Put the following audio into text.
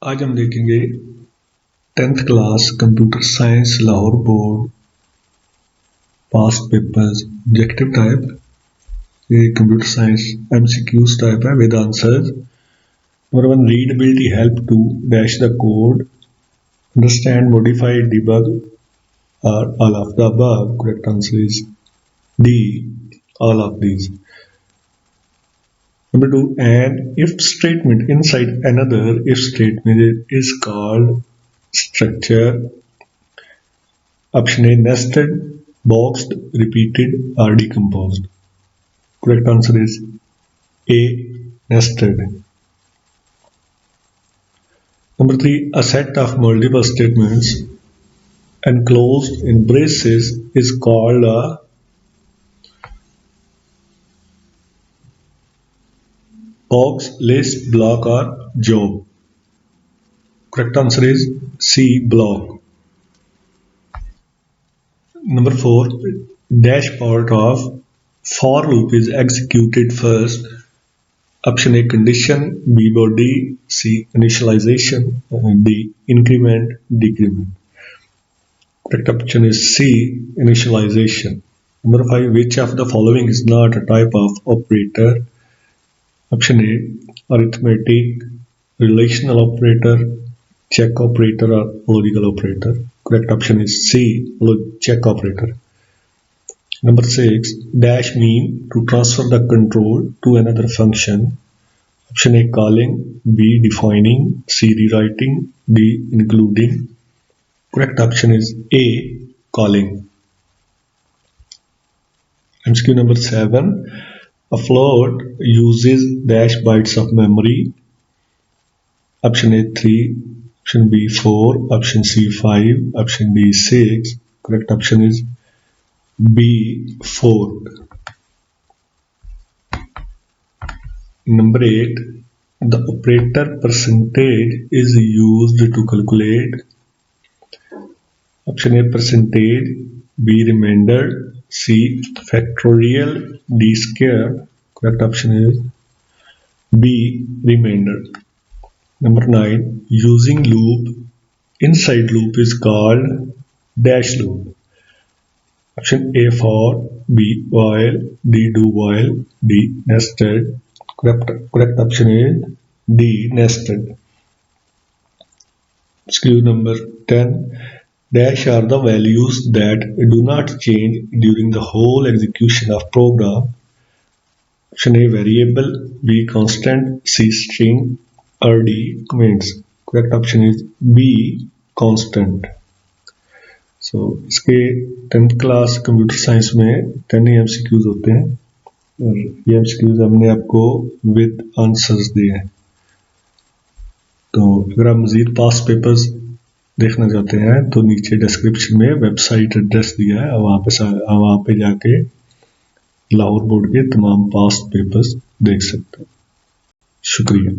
आज हम देखेंगे 10th class computer science Lahore board past papers objective type. ये कंप्यूटर साइंस MCQs टाइप है with answers. Number 1, readability help to dash the code, understand, modify, debug और all of the above. Correct answer is D, all of these. Number 2, an if statement inside another if statement is called structure. Option A, nested, boxed, repeated or decomposed. Correct answer is A, nested. Number 3, a set of multiple statements enclosed in braces is called a box, list, block or job. Correct answer is C, block. Number 4, dash part of for loop is executed first. Option A, condition, B, body, C, initialization, D, increment, decrement. Correct option is C, initialization. Number 5, which of the following is not a type of operator? Option A, arithmetic, relational operator, check operator or logical operator. Correct option is C, check operator. Number 6, dash mean to transfer the control to another function. Option A, calling, B, defining, C, rewriting, D, including. Correct option is A, calling. MCQ number 7, a float uses dash bytes of memory. Option A, 3, option B, 4, option C, 5, option D, 6. Correct option is B, 4. Number 8, the operator percentage is used to calculate. Option A, percentage, B, remainder, C, factorial, D, square. Correct option is B, remainder. Number 9, using loop inside loop is called dash loop. Option A, for, B, while, D, do while, D, nested. Correct option is D, nested. Skill number 10, dash are the values that do not change during the whole execution of program. Option A, variable, B, constant, C, string or D, comments. Correct option is B, constant. So इसके 10th class computer science में 10 MCQs होते हैं और ये MCQs हमने आपको with answers दिए हैं। तो अगर आप मज़ीद पास्ट पेपर्स देखना चाहते हैं तो नीचे डिस्क्रिप्शन में वेबसाइट एड्रेस दिया है, वहाँ पे जाके लाहौर बोर्ड के तमाम पास्ट पेपर्स देख सकते हैं। शुक्रिया।